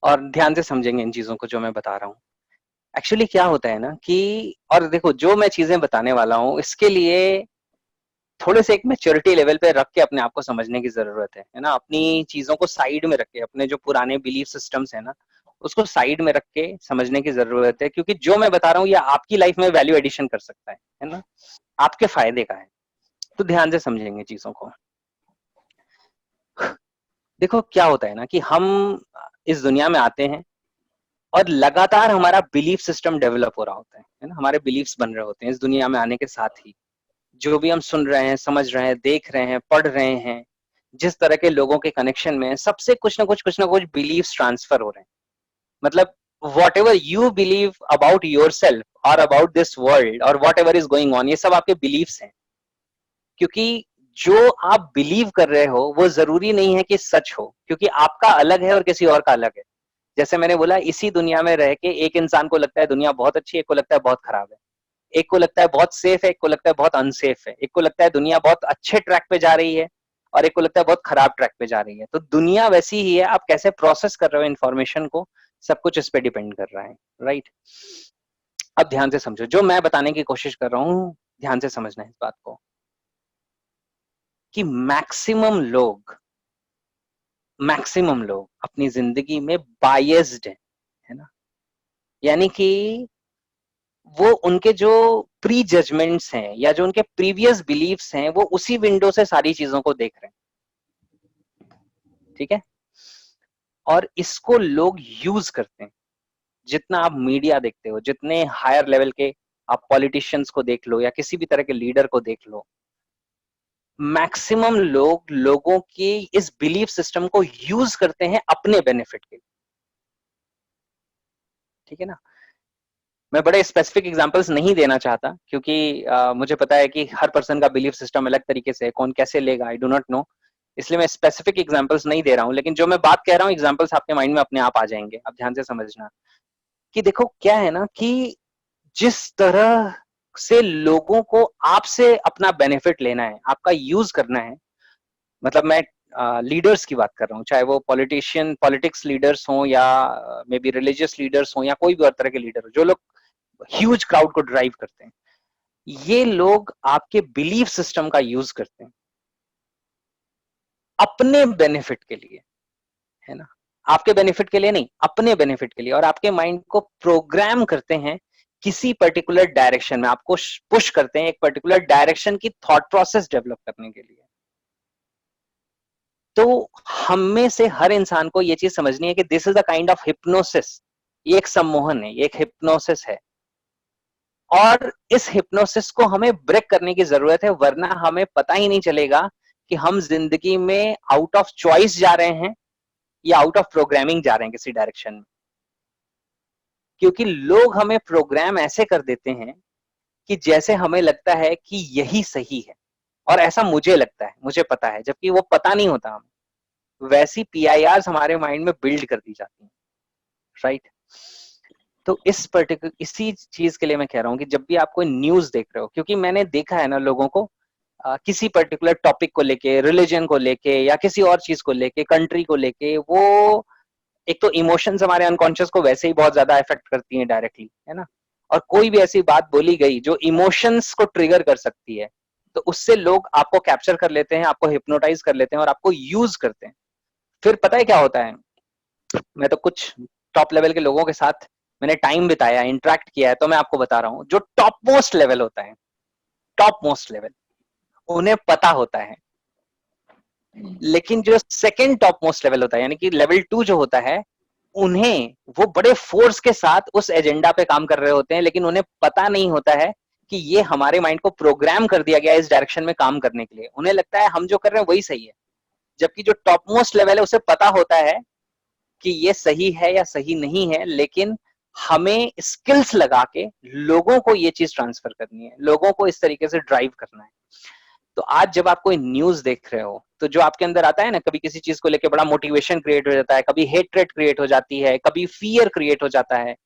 और ध्यान से समझेंगे इन चीजों को जो मैं बता रहा हूँ। एक्चुअली क्या होता है ना कि, और देखो जो मैं चीजें बताने वाला हूँ इसके लिए थोड़े से एक मैच्योरिटी लेवल पे रख के अपने आप को समझने की जरूरत है ना। अपनी चीजों को साइड में रख के, अपने जो पुराने बिलीफ सिस्टम्स है ना उसको साइड में रख के समझने की जरूरत है, क्योंकि जो मैं बता रहा हूँ ये आपकी लाइफ में वैल्यू एडिशन कर सकता है ना, आपके फायदे का है। तो ध्यान से समझेंगे चीजों को। देखो क्या होता है ना कि हम इस दुनिया में आते हैं और लगातार हमारा बिलीफ सिस्टम डेवलप हो रहा होता है ना, हमारे बिलीफ्स बन रहे होते हैं इस दुनिया में आने के साथ ही। जो भी हम सुन रहे हैं, समझ रहे हैं, देख रहे हैं, पढ़ रहे हैं, जिस तरह के लोगों के कनेक्शन में है, सबसे कुछ ना कुछ बिलीव्स ट्रांसफर हो रहे हैं। मतलब what ever you believe about your self और अबाउट दिस वर्ल्ड और what ever is going on, ये सब आपके बिलीव्स हैं। क्योंकि जो आप बिलीव कर रहे हो वो जरूरी नहीं है कि सच हो, क्योंकि आपका अलग है और किसी और का अलग है। जैसे मैंने बोला, इसी दुनिया में रह के एक इंसान को लगता है दुनिया बहुत अच्छी है, एक को लगता है बहुत खराब है, एक को लगता है बहुत सेफ है, एक को लगता है बहुत अनसेफ है, एक को लगता है दुनिया बहुत अच्छे ट्रैक पे जा रही है और एक को लगता है बहुत खराब ट्रैक पे जा रही है। तो दुनिया वैसी ही है, आप कैसे प्रोसेस कर रहे हो इन्फॉर्मेशन को, सब कुछ इस पे डिपेंड कर रहा है। राइट। अब ध्यान से समझो, जो मैं बताने की कोशिश कर रहा हूं ध्यान से समझना है इस बात को, कि मैक्सिमम लोग अपनी जिंदगी में बायस्ड है ना। यानी कि वो उनके जो प्री जजमेंट्स हैं या जो उनके प्रीवियस बिलीव्स हैं वो उसी विंडो से सारी चीजों को देख रहे हैं। ठीक है। और इसको लोग यूज करते हैं। जितना आप मीडिया देखते हो, जितने हायर लेवल के आप पॉलिटिशियंस को देख लो या किसी भी तरह के लीडर को देख लो, मैक्सिमम लोग लोगों की इस बिलीफ सिस्टम को यूज करते हैं अपने बेनिफिट के लिए। ठीक है ना। मैं बड़े स्पेसिफिक एग्जांपल्स नहीं देना चाहता, क्योंकि मुझे पता है कि हर पर्सन का बिलीफ सिस्टम अलग तरीके से है, कौन कैसे लेगा आई डू नॉट नो। इसलिए मैं स्पेसिफिक एग्जांपल्स नहीं दे रहा हूं, लेकिन जो मैं बात कह रहा हूं एग्जांपल्स आपके माइंड में अपने आप आ जाएंगे। अब ध्यान से समझना कि देखो क्या है ना कि जिस तरह से लोगों को आपसे अपना बेनिफिट लेना है, आपका यूज करना है, मतलब मैं लीडर्स की बात कर रहा हूँ, चाहे वो पॉलिटिक्स लीडर्स हों या मे बी रिलीजियस लीडर्स हों या कोई भी और तरह के लीडर हो, जो लोग ह्यूज क्राउड को ड्राइव करते हैं, ये लोग आपके बिलीफ सिस्टम का यूज करते हैं अपने बेनिफिट के लिए, है ना। आपके बेनिफिट के लिए नहीं, अपने बेनिफिट के लिए, और आपके माइंड को प्रोग्राम करते हैं किसी पर्टिकुलर डायरेक्शन में, आपको पुश करते हैं एक पर्टिकुलर डायरेक्शन की थॉट प्रोसेस डेवलप करने के लिए। तो हम में से हर इंसान को यह चीज समझनी है कि this is a kind of hypnosis. ये एक सम्मोहन है, ये एक हिप्नोसिस है, और इस हिप्नोसिस को हमें ब्रेक करने की जरूरत है, वरना हमें पता ही नहीं चलेगा कि हम जिंदगी में आउट ऑफ चॉइस जा रहे हैं या आउट ऑफ प्रोग्रामिंग जा रहे हैं किसी डायरेक्शन में। क्योंकि लोग हमें प्रोग्राम ऐसे कर देते हैं कि जैसे हमें लगता है कि यही सही है, और ऐसा मुझे लगता है, मुझे पता है, जबकि वो पता नहीं होता हमें। वैसी पीआईआर हमारे माइंड में बिल्ड कर दी जाती है। राइट। तो इसी चीज के लिए मैं कह रहा हूं कि जब भी आप कोई न्यूज देख रहे हो, क्योंकि मैंने देखा है ना लोगों को किसी पर्टिकुलर टॉपिक को लेके, रिलीजन को लेके या किसी और चीज को लेके, कंट्री को लेके, वो एक तो इमोशंस हमारे अनकॉन्शियस को वैसे ही बहुत ज्यादा इफेक्ट करती हैं डायरेक्टली, है ना। और कोई भी ऐसी बात बोली गई जो इमोशंस को ट्रिगर कर सकती है, तो उससे लोग आपको कैप्चर कर लेते हैं, आपको हिप्नोटाइज कर लेते हैं और आपको यूज करते हैं। फिर पता है क्या होता है, मैं तो कुछ टॉप लेवल के लोगों के साथ मैंने टाइम बिताया, इंटरेक्ट किया है, तो मैं आपको बता रहा हूँ, जो टॉप मोस्ट लेवल होता है, टॉप मोस्ट लेवल, उन्हें पता होता है। लेकिन जो सेकंड टॉप मोस्ट लेवल होता है, यानी कि लेवल 2 जो होता है, उन्हें वो बड़े फोर्स के साथ उस एजेंडा पे काम कर रहे होते हैं, लेकिन उन्हें पता नहीं होता है कि ये हमारे माइंड को प्रोग्राम कर दिया गया है इस डायरेक्शन में काम करने के लिए। उन्हें लगता है हम जो कर रहे हैं वही सही है, जबकि जो टॉप मोस्ट लेवल है उसे पता होता है कि ये सही है या सही नहीं है, लेकिन हमें स्किल्स लगा के लोगों को ये चीज ट्रांसफर करनी है, लोगों को इस तरीके से ड्राइव करना है। तो आज जब आप कोई न्यूज देख रहे हो, तो जो आपके अंदर आता है ना, कभी किसी चीज को लेकर बड़ा मोटिवेशन क्रिएट हो जाता है, कभी हेट्रेट क्रिएट हो जाती है, कभी फियर क्रिएट हो जाता है,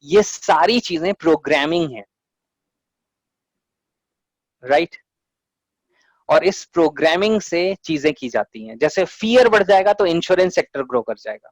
ये सारी चीजें प्रोग्रामिंग है। राइट। और इस प्रोग्रामिंग से चीजें की जाती हैं। जैसे फियर बढ़ जाएगा तो इंश्योरेंस सेक्टर ग्रो कर जाएगा,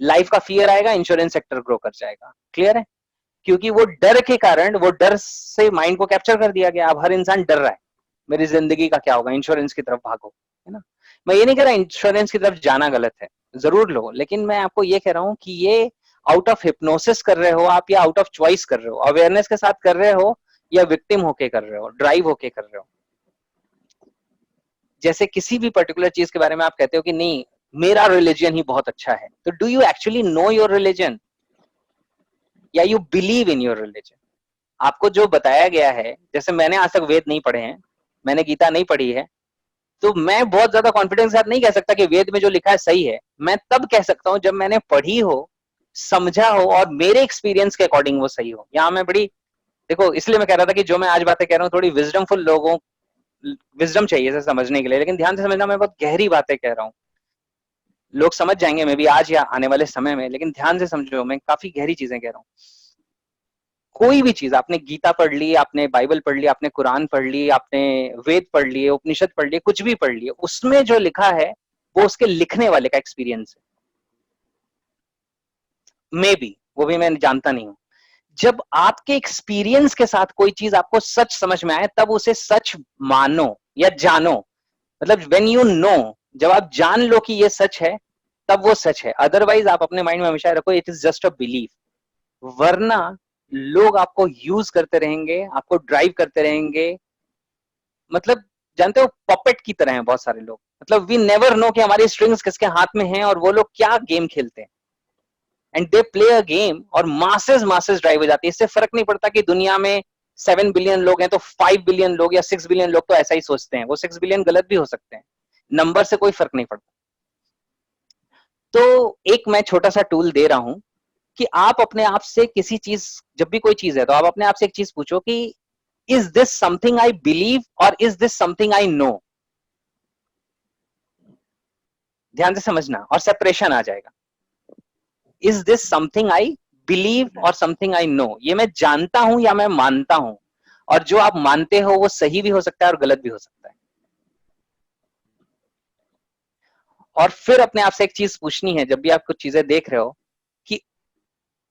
लाइफ का फियर आएगा, इंश्योरेंस सेक्टर ग्रो कर जाएगा। क्लियर है? क्योंकि वो डर के कारण, वो डर से माइंड को कैप्चर कर दिया गया। अब हर इंसान डर रहा है, मेरी जिंदगी का क्या होगा, इंश्योरेंस की तरफ भागो, है ना। मैं ये नहीं कह रहा इंश्योरेंस की तरफ जाना गलत है, जरूर लो, लेकिन मैं आपको ये कह रहा हूं कि ये आउट ऑफ हिप्नोसिस कर रहे हो आप, या आउट ऑफ चॉइस कर रहे हो, अवेयरनेस के साथ कर रहे हो, या विक्टिम होके कर रहे हो, ड्राइव होके कर रहे हो। जैसे किसी भी पर्टिकुलर चीज के बारे में आप कहते हो कि नहीं मेरा रिलीजन ही बहुत अच्छा है, तो do you actually know your religion, या you believe in your religion? आपको जो बताया गया है, जैसे मैंने आज तक वेद नहीं पढ़े हैं, मैंने गीता नहीं पढ़ी है, तो मैं बहुत ज्यादा कॉन्फिडेंस के साथ नहीं कह सकता कि वेद में जो लिखा है सही है। मैं तब कह सकता हूं जब मैंने पढ़ी हो, समझा हो, और मेरे एक्सपीरियंस के अकॉर्डिंग वो सही हो। यहाँ मैं बड़ी, देखो इसलिए मैं कह रहा था कि जो मैं आज बातें कह रहा हूँ थोड़ी विजडमफुल, लोगों विजडम चाहिए इसे समझने के लिए, लेकिन ध्यान से समझना, मैं बहुत गहरी बातें कह रहा हूँ। लोग समझ जाएंगे मे बी आज या आने वाले समय में, लेकिन ध्यान से समझो, मैं काफी गहरी चीजें कह रहा हूँ। कोई भी चीज, आपने गीता पढ़ ली, आपने बाइबल पढ़ ली, आपने कुरान पढ़ ली, आपने वेद पढ़ लिए, उपनिषद पढ़ लिए, कुछ भी पढ़ लिए, उसमें जो लिखा है वो उसके लिखने वाले का एक्सपीरियंस है। मे बी, वो भी मैं जानता नहीं हूं। जब आपके एक्सपीरियंस के साथ कोई चीज आपको सच समझ में आए, तब उसे सच मानो या जानो। मतलब व्हेन यू नो, जब आप जान लो कि ये सच है, तब वो सच है। अदरवाइज आप अपने माइंड में हमेशा रखो it is just a belief. वरना लोग आपको यूज करते रहेंगे, आपको ड्राइव करते रहेंगे। मतलब जानते हो, पपेट की तरह हैं बहुत सारे लोग। मतलब वी नेवर नो कि हमारी स्ट्रिंग्स किसके हाथ में हैं और वो लोग क्या गेम खेलते हैं। And they play a game, और मासेस मासेस ड्राइव हो जाती है। इससे फर्क नहीं पड़ता कि दुनिया में 7 बिलियन लोग हैं तो 5 बिलियन लोग या 6 बिलियन लोग तो ऐसा ही सोचते हैं। वो 6 बिलियन गलत भी हो सकते हैं, नंबर से कोई फर्क नहीं पड़ता। तो एक मैं छोटा सा टूल दे रहा हूं कि आप अपने आप से किसी चीज, जब भी कोई चीज है तो आप अपने आप से एक चीज पूछो कि is this something I believe और is this something I know. ध्यान से समझना और सेपरेशन आ जाएगा। Is this something I believe और समथिंग आई नो, ये मैं जानता हूं या मैं मानता हूं। और जो आप मानते हो वो सही भी हो सकता है और गलत भी हो सकता है। और फिर अपने आप से एक चीज पूछनी है जब भी आप कुछ चीजें देख रहे हो कि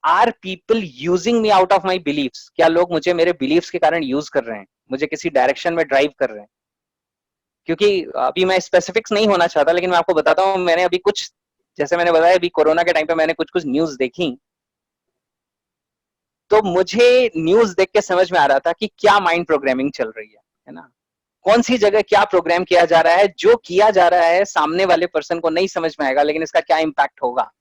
are people using me out of my beliefs. क्या लोग मुझे मेरे बिलीव्स के कारण यूज कर रहे हैं, मुझे किसी डायरेक्शन में ड्राइव कर रहे हैं? क्योंकि अभी मैं स्पेसिफिक्स नहीं होना चाहता, लेकिन मैं आपको बताता हूँ, मैंने अभी कुछ, जैसे मैंने बताया अभी कोरोना के टाइम पे मैंने कुछ कुछ न्यूज देखी, तो मुझे न्यूज देख के समझ में आ रहा था कि क्या माइंड प्रोग्रामिंग चल रही है ना। कौन सी जगह क्या प्रोग्राम किया जा रहा है, जो किया जा रहा है सामने वाले पर्सन को नहीं समझ में आएगा, लेकिन इसका क्या इम्पैक्ट होगा।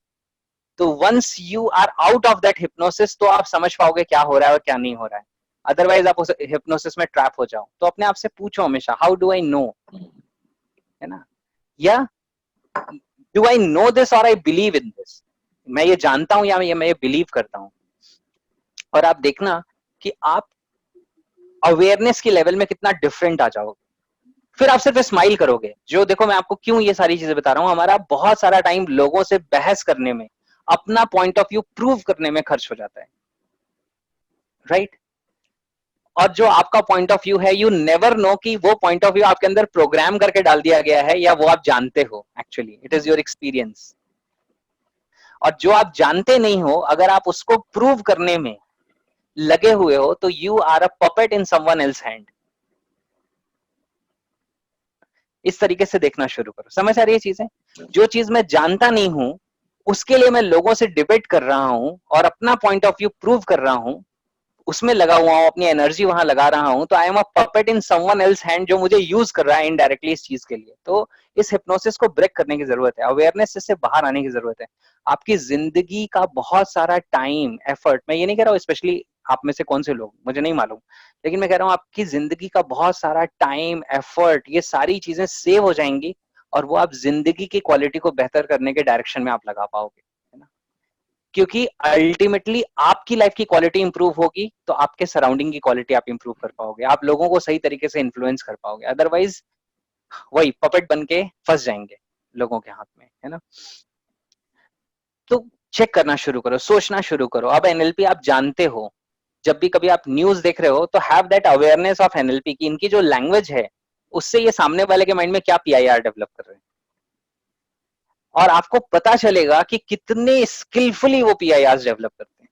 तो once you are out of that hypnosis, तो आप समझ पाओगे क्या हो रहा है और क्या नहीं हो रहा है। अदरवाइज आप उस हिप्नोसिस में ट्रैप हो जाओ। तो अपने आप से पूछो हमेशा, हाउ डू आई नो, है ना, या डू आई नो दिस और आई बिलीव इन दिस। मैं ये जानता हूं या मैं ये बिलीव करता हूं। और आप देखना कि आप अवेयरनेस की लेवल में कितना डिफरेंट आ जाओगे। फिर आप सिर्फ स्माइल करोगे। जो देखो, मैं आपको क्यों ये सारी चीजें बता रहा हूं, हमारा बहुत सारा टाइम लोगों से बहस करने में, अपना पॉइंट ऑफ व्यू प्रूव करने में खर्च हो जाता है, राइट। और जो आपका पॉइंट ऑफ व्यू है, यू नेवर नो कि वो पॉइंट ऑफ व्यू आपके अंदर प्रोग्राम करके डाल दिया गया है या वो आप जानते हो। Actually it is your experience. और जो आप जानते नहीं हो, अगर आप उसको प्रूव करने में लगे हुए हो, तो you are a puppet in someone else hand. इस तरीके से देखना शुरू करो। समझ आ रही है चीजें? जो चीज मैं जानता नहीं हूं, उसके लिए मैं लोगों से डिबेट कर रहा हूं और अपना पॉइंट ऑफ व्यू प्रूव कर रहा हूं, उसमें लगा हुआ हूं, अपनी एनर्जी वहां लगा रहा हूं, तो I am a puppet in someone else hand, जो मुझे यूज कर रहा है इनडायरेक्टली इस चीज के लिए। तो इस हिप्नोसिस को ब्रेक करने की जरूरत है, अवेयरनेस से बाहर आने की जरूरत है। आपकी जिंदगी का बहुत सारा टाइम, एफर्ट, मैं ये नहीं कह रहा हूँ स्पेशली आप में से कौन से लोग, मुझे नहीं मालूम, लेकिन मैं कह रहा हूँ आपकी जिंदगी का बहुत सारा टाइम, एफर्ट, ये सारी चीजें सेव हो जाएंगी, और वो आप जिंदगी की क्वालिटी को बेहतर करने के डायरेक्शन में आप लगा पाओगे, है ना। क्योंकि अल्टीमेटली आपकी लाइफ की क्वालिटी इंप्रूव होगी, तो आपके सराउंडिंग की क्वालिटी आप इंप्रूव कर पाओगे, आप लोगों को सही तरीके से इन्फ्लुएंस कर पाओगे। अदरवाइज वही पपेट बन के फंस जाएंगे लोगों के हाथ में, है ना। तो चेक करना शुरू करो, सोचना शुरू करो। अब एनएलपी आप जानते हो, जब भी कभी आप न्यूज देख रहे हो, तो have that awareness of NLP की इनकी जो लैंग्वेज है, उससे ये सामने वाले के माइंड में क्या पीआईआर डेवलप कर रहे हैं। और आपको पता चलेगा कि कितने स्किलफुली वो पीआईआर डेवलप करते हैं।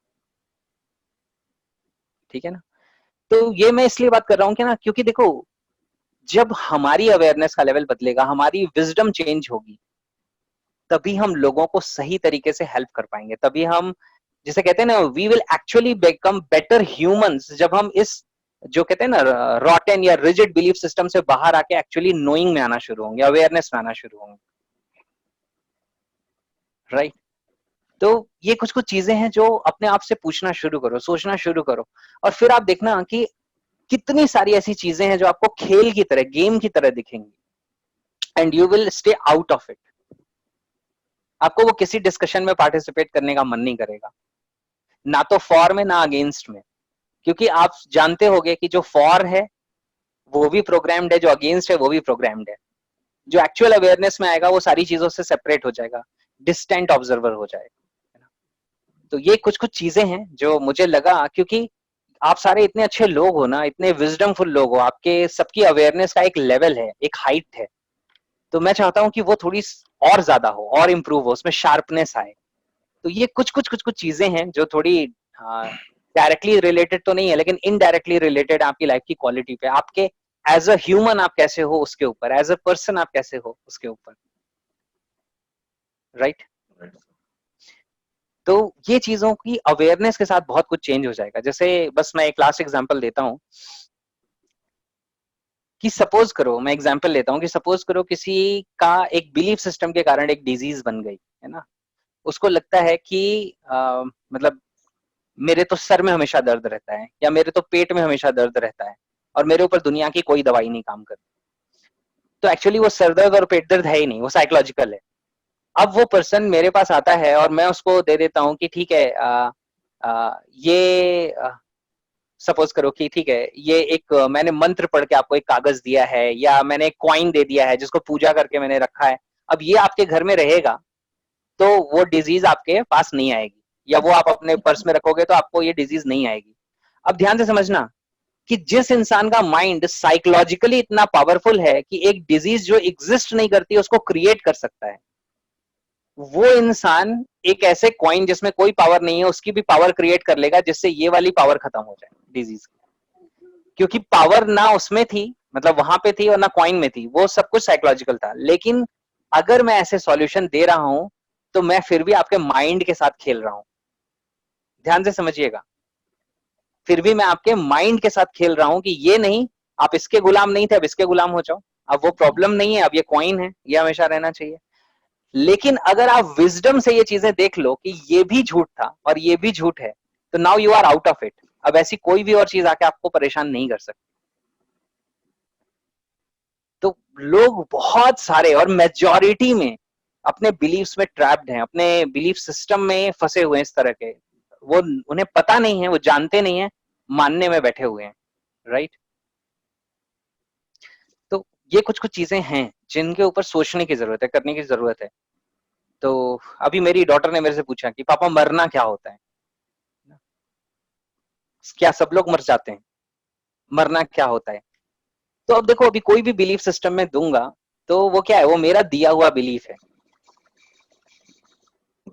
ठीक है ना? तो ये मैं इसलिए बात कर रहा हूं कि ना, क्योंकि देखो, जब हमारी अवेयरनेस का लेवल बदलेगा, हमारी विजडम चेंज होगी, तभी हम लोगों को सही तरीके से हेल्प कर पाएंगे। तभी हम, जिसे कहते हैं ना, we will actually become better humans, जब हम इस, जो कहते हैं ना, रॉटन या रिजिड बिलीफ सिस्टम से बाहर आके एक्चुअली नोइंग में आना शुरू होंगे, अवेयरनेस में आना शुरू होंगे। राइट? तो ये कुछ कुछ चीजें हैं जो अपने आप से पूछना शुरू करो, सोचना शुरू करो, और फिर आप देखना कि कितनी सारी ऐसी चीजें हैं जो आपको खेल की तरह, गेम की तरह दिखेंगी, and you will stay out of it. आपको वो किसी डिस्कशन में पार्टिसिपेट करने का मन नहीं करेगा, ना तो फॉर में ना अगेंस्ट में, क्योंकि आप जानते होगे कि जो फॉर है वो भी प्रोग्राम्ड है, जो अगेंस्ट है वो भी प्रोग्राम्ड है। जो एक्चुअल अवेयरनेस में आएगा वो सारी चीजों से सेपरेट हो जाएगा, डिस्टेंट ऑब्जर्वर हो जाएगा। तो ये कुछ कुछ चीजें हैं जो मुझे लगा, क्योंकि आप सारे इतने अच्छे लोग हो ना, इतने विजडमफुल लोग हो, आपके सबकी अवेयरनेस का एक लेवल है, एक हाइट है, तो मैं चाहता हूं कि वो थोड़ी और ज्यादा हो, और इम्प्रूव हो, उसमें शार्पनेस आए। तो ये कुछ कुछ चीजें हैं जो थोड़ी डायरेक्टली रिलेटेड तो नहीं है, लेकिन इनडायरेक्टली रिलेटेड आपकी लाइफ की क्वालिटी पे, आपके एज अ ह्यूमन आप कैसे हो उसके ऊपर, एज अ पर्सन आप कैसे हो उसके ऊपर। राइट? तो ये चीजों की अवेयरनेस के साथ बहुत कुछ चेंज हो जाएगा। जैसे बस मैं एक लास्ट एग्जांपल देता हूं कि सपोज करो, मैं एग्जांपल लेता हूं कि सपोज करो किसी का एक बिलीफ सिस्टम के कारण एक डिजीज बन गई है ना। उसको लगता है कि मतलब मेरे तो सर में हमेशा दर्द रहता है, या मेरे तो पेट में हमेशा दर्द रहता है, और मेरे ऊपर दुनिया की कोई दवाई नहीं काम करती। तो एक्चुअली वो सर दर्द और पेट दर्द है ही नहीं, वो साइकोलॉजिकल है। अब वो पर्सन मेरे पास आता है और मैं उसको दे देता हूँ कि ठीक है, ये सपोज करो कि ठीक है, ये एक मैंने मंत्र पढ़ के आपको एक कागज दिया है, या मैंने एक कॉइन दे दिया है जिसको पूजा करके मैंने रखा है, अब ये आपके घर में रहेगा, तो वो डिजीज आपके पास नहीं आएगी, या वो आप अपने पर्स में रखोगे तो आपको ये डिजीज नहीं आएगी। अब ध्यान से समझना कि जिस इंसान का माइंड साइकोलॉजिकली इतना पावरफुल है कि एक डिजीज जो एग्जिस्ट नहीं करती उसको क्रिएट कर सकता है, वो इंसान एक ऐसे कॉइन जिसमें कोई पावर नहीं है उसकी भी पावर क्रिएट कर लेगा, जिससे ये वाली पावर खत्म हो जाए डिजीज की। क्योंकि पावर ना उसमें थी, मतलब वहां पे थी, और ना कॉइन में थी, वो सब कुछ साइकोलॉजिकल था। लेकिन अगर मैं ऐसे सॉल्यूशन दे रहा हूं तो मैं फिर भी आपके माइंड के साथ खेल रहा हूं। ध्यान से समझिएगा, फिर भी मैं आपके माइंड के साथ खेल रहा हूं कि ये नहीं, आप इसके गुलाम नहीं थे, अब इसके गुलाम हो जाओ। अब वो प्रॉब्लम नहीं है, अब ये कॉइन है, ये हमेशा रहना चाहिए। लेकिन अगर आप विजडम से ये चीजें देख लो कि ये भी झूठ था और ये भी झूठ है, तो now you are out of it. अब ऐसी कोई भी और चीज आके आपको परेशान नहीं कर सकती। तो लोग बहुत सारे और मेजॉरिटी में अपने बिलीव्स में ट्रैप्ड हैं, अपने बिलीफ सिस्टम में फंसे हुए हैं इस तरह के। वो, उन्हें पता नहीं है, वो जानते नहीं है, मानने में बैठे हुए हैं। राइट? तो ये कुछ कुछ चीजें हैं जिनके ऊपर सोचने की जरूरत है, करने की जरूरत है। तो अभी मेरी डॉटर ने मेरे से पूछा कि पापा मरना क्या होता है, क्या सब लोग मर जाते हैं, मरना क्या होता है? तो अब देखो, अभी कोई भी बिलीफ सिस्टम में दूंगा तो वो क्या है, वो मेरा दिया हुआ बिलीफ है।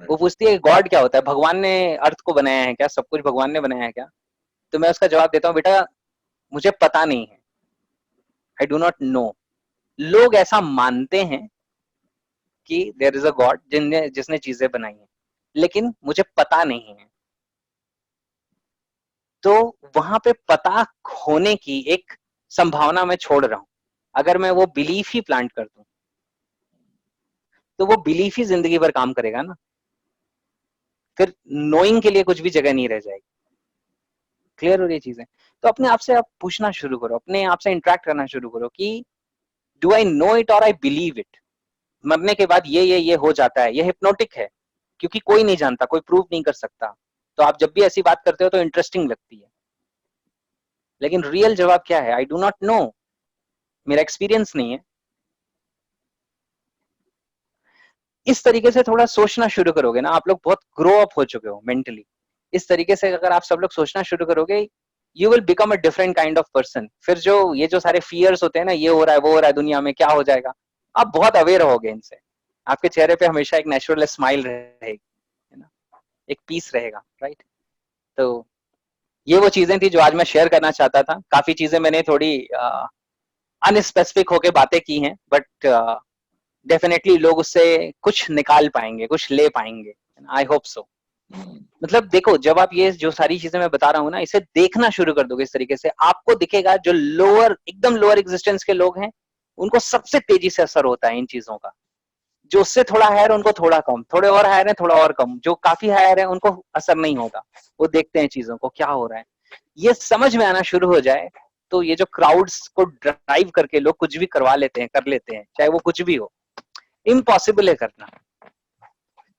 वो पूछती है गॉड क्या होता है, भगवान ने अर्थ को बनाया है क्या, सब कुछ भगवान ने बनाया है क्या? तो मैं उसका जवाब देता हूँ, बेटा मुझे पता नहीं है, आई डू नॉट नो। लोग ऐसा मानते हैं कि देयर इज अ गॉड जिसने चीजें बनाई हैं, लेकिन मुझे पता नहीं है। तो वहां पे पता होने की एक संभावना मैं छोड़ रहा हूं। अगर मैं वो बिलीफ ही प्लांट कर दूं तो वो बिलीफ ही जिंदगी भर काम करेगा ना, फिर नोइंग के लिए कुछ भी जगह नहीं रह जाएगी। क्लियर हो रही चीजें? तो अपने आप से आप पूछना शुरू करो, अपने आप से इंटरेक्ट करना शुरू करो कि डू आई नो इट और आई बिलीव इट। मरने के बाद ये हो जाता है, ये हिप्नोटिक है, क्योंकि कोई नहीं जानता, कोई प्रूव नहीं कर सकता। तो आप जब भी ऐसी बात करते हो तो इंटरेस्टिंग लगती है, लेकिन रियल जवाब क्या है, आई डू नॉट नो, मेरा एक्सपीरियंस नहीं है। इस तरीके से थोड़ा सोचना शुरू करोगे ना, आप लोग बहुत ग्रो अप हो चुके हो मेंटली। इस तरीके से अगर आप सब लोग सोचना शुरू करोगे, you will become a different kind of person. फिर जो ये जो सारे फियर्स होते हैं ना, ये हो रहा है वो हो रहा है दुनिया में, क्या हो जाएगा, आप बहुत अवेयर होगे इनसे। आपके चेहरे पे हमेशा एक नेचुरल स्माइल रहेगी, है ना, एक पीस रहेगा, राइट। तो ये वो चीजें थी जो आज मैं शेयर करना चाहता था। काफी चीजें मैंने थोड़ी अनस्पेसिफिक होके बातें की हैं, बट डेफिनेटली लोग उससे कुछ निकाल पाएंगे, कुछ ले पाएंगे, आई होप सो। मतलब देखो, जब आप ये जो सारी चीजें मैं बता रहा हूँ ना, इसे देखना शुरू कर दोगे इस तरीके से, आपको दिखेगा जो लोअर, एकदम लोअर एग्जिस्टेंस के लोग हैं, उनको सबसे तेजी से असर होता है इन चीजों का। जो उससे थोड़ा हायर, उनको थोड़ा कम, थोड़े और हायर है थोड़ा और कम, जो काफी हायर है उनको असर नहीं होगा। वो देखते हैं चीजों को क्या हो रहा है, ये समझ में आना शुरू हो जाए, तो ये जो क्राउड्स को ड्राइव करके लोग कुछ भी करवा लेते हैं, कर लेते हैं, चाहे वो कुछ भी हो, इम्पॉसिबल है करना।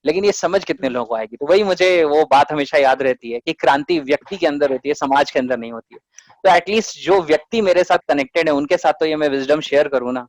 लेकिन ये समझ कितने लोगों को आएगी? तो वही मुझे वो बात हमेशा याद रहती है कि क्रांति व्यक्ति के अंदर होती है, समाज के अंदर नहीं होती है। तो एटलीस्ट जो व्यक्ति मेरे साथ कनेक्टेड है, उनके साथ तो ये मैं विजडम शेयर करूँ ना,